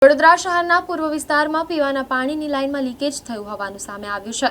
વડોદરા શહેરના પૂર્વ વિસ્તારમાં પીવાના પાણીની લાઇનમાં લીકેજ થયું હોવાનું સામે આવ્યું છે।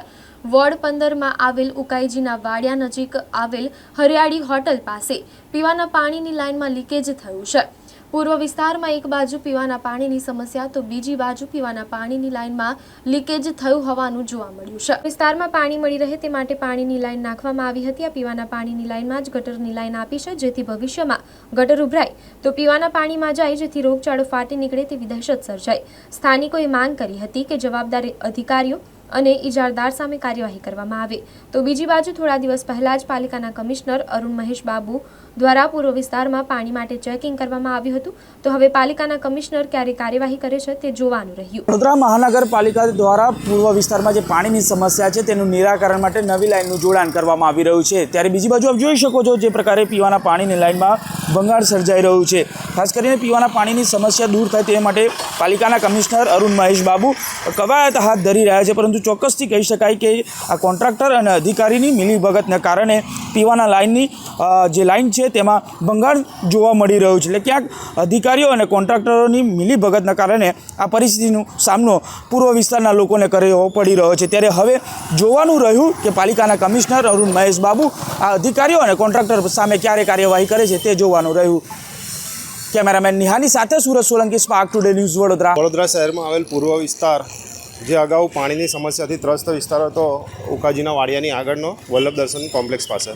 વોર્ડ 15માં આવેલ ઉકાઈજીના વાડિયા નજીક આવેલ હરિયાળી હોટલ પાસે પીવાના પાણીની લાઇનમાં લીકેજ થયું છે। પૂર્વ વિસ્તારમાં એક બાજુ પીવાના પાણીની સમસ્યા તો બીજી બાજુ પીવાના પાણીની લાઇનમાં લીકેજ થયું હોવાનું જોવા મળ્યું છે। વિસ્તારમાં પાણી મળી રહે તે માટે પાણીની લાઇન નાખવામાં આવી હતી। આ પીવાના પાણીની લાઇનમાં જ ગટરની લાઇન આપી છે, જેથી ભવિષ્યમાં ગટર ઉભરાય તો પીવાના પાણીમાં જાય, જેથી રોગચાળો ફાટી નીકળે તેવી દહેશત સર્જાઈ। સ્થાનિકોએ માંગ કરી હતી કે જવાબદાર અધિકારીઓ અને ઇજારદાર સામે કાર્યવાહી કરવામાં આવે। તો બીજી બાજુ થોડા દિવસ પહેલા જ પાલિકાના કમિશનર અરુણ મહેશ બાબુ દ્વારા પૂર્વ વિસ્તારમાં પાણી માટે ચેકિંગ કરવામાં આવ્યું હતું। તો હવે પાલિકાના કમિશનર ક્યારે કાર્યવાહી કરે છે તે જોવાનું રહ્યું। વડોદરા મહાનગરપાલિકા દ્વારા પૂર્વ વિસ્તારમાં જે પાણીની સમસ્યા છે તેનું નિરાકરણ માટે નવી લાઇનનું જોડાણ કરવામાં આવી રહ્યું છે। ત્યારે બીજી બાજુ આપ જોઈ શકો છો જે પ્રકારે પીવાના પાણીની લાઇનમાં ભંગાણ સર્જાઈ રહ્યું છે। ખાસ કરીને પીવાના પાણીની સમસ્યા દૂર થાય તે માટે પાલિકાના કમિશનર અરુણ મહેશ બાબુ કવાયત હાથ ધરી રહ્યા છે, પરંતુ ચોક્કસથી કહી શકાય કે આ કોન્ટ્રાક્ટર અને અધિકારીની મિલીભગતને કારણે પીવાના લાઇનની જે લાઇન છે તેમાં ભંગાણ જોવા મળી રહ્યું છે। એટલે ક્યાંક અધિકારીઓ અને કોન્ટ્રાક્ટરોની મિલીભગતના કારણે આ પરિસ્થિતિનો સામનો પૂર્વ વિસ્તારના લોકોને કરવો પડી રહ્યો છે। ત્યારે હવે જોવાનું રહ્યું કે પાલિકાના કમિશનર અરુણ મહેશ બાબુ આ અધિકારીઓ અને કોન્ટ્રાક્ટર સામે ક્યારે કાર્યવાહી કરે છે તે જોવાનું રહ્યું। કેમેરામેન નિહાની સાથે Surat Solanki, spark today news, Vadodara. Vadodara શહેરમાં આવેલ પૂર્વ વિસ્તાર જે અગાઉ પાણીની સમસ્યાથી ત્રસ્ત વિસ્તાર હતો, ઉકાજીના વાડિયાની આગળનો વલ્લભ દર્શન કોમ્પ્લેક્સ પાસે,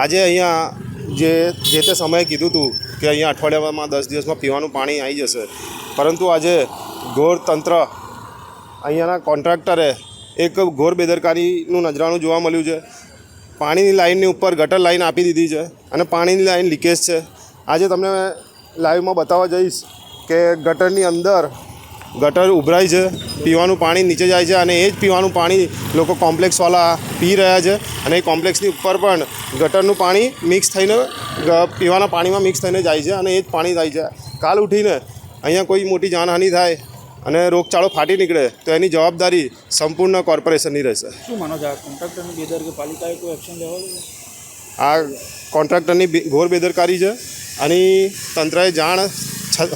આજે અહીંયા જે તે સમયે કીધું હતું કે અહીંયા અઠવાડિયામાં 10 દિવસમાં પીવાનું પાણી આવી જશે, પરંતુ આજે ઘોર તંત્ર અહીંયાના કોન્ટ્રાક્ટરે એક ઘોર બેદરકારીનું નજરાણું જોવા મળ્યું છે। પાણીની લાઇનની ઉપર ગટર લાઇન આપી દીધી છે અને પાણીની લાઇન લીકેજ છે। આજે તમને લાઈવમાં બતાવવા જઈશ કે ગટરની અંદર ગટર ઉભરાય છે, પીવાનું પાણી નીચે જાય છે અને એ જ પીવાનું પાણી લોકો કોમ્પ્લેક્સવાળા પી રહ્યા છે અને એ કોમ્પ્લેક્સની ઉપર પણ ગટરનું પાણી મિક્સ થઈને પીવાના પાણીમાં મિક્સ થઈને જાય છે અને એ જ પાણી થાય છે। કાલ ઉઠીને અહીંયા કોઈ મોટી જાનહાનિ થાય અને રોગચાળો ફાટી નીકળે તો એની જવાબદારી સંપૂર્ણ કોર્પોરેશનની રહેશે। શું માનો છો, આ કોન્ટ્રાક્ટરની બેદરકારી, પાલિકાએ કોઈ એક્શન લેવા જોઈએ? આ કોન્ટ્રાક્ટરની ઘોર બેદરકારી છે અને તંત્રએ જાણ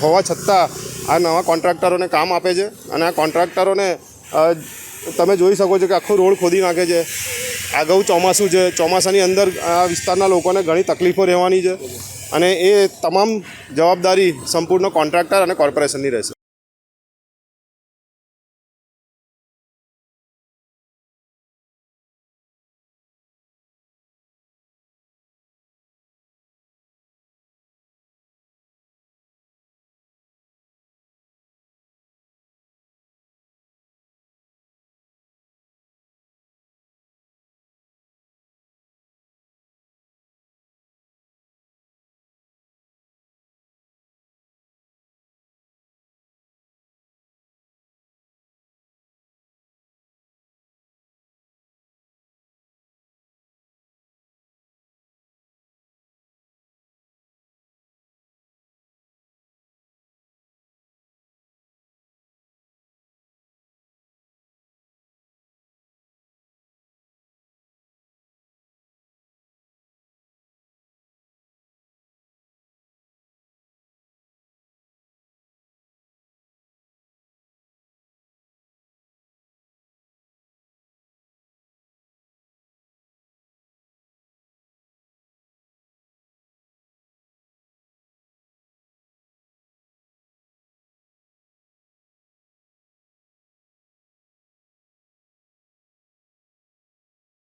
હોવા છતાં આ નવા કોન્ટ્રાક્ટરોને કામ આપે છે અને આ કોન્ટ્રાક્ટરોને તમે જોઈ શકો છો કે આખો રોડ ખોદી નાખે છે। આગળ ચોમાસું છે, ચોમાસાની અંદર આ વિસ્તારના લોકોને ઘણી તકલીફો રહેવાની છે અને એ તમામ જવાબદારી સંપૂર્ણ કોન્ટ્રાક્ટર અને કોર્પોરેશનની રહેશે।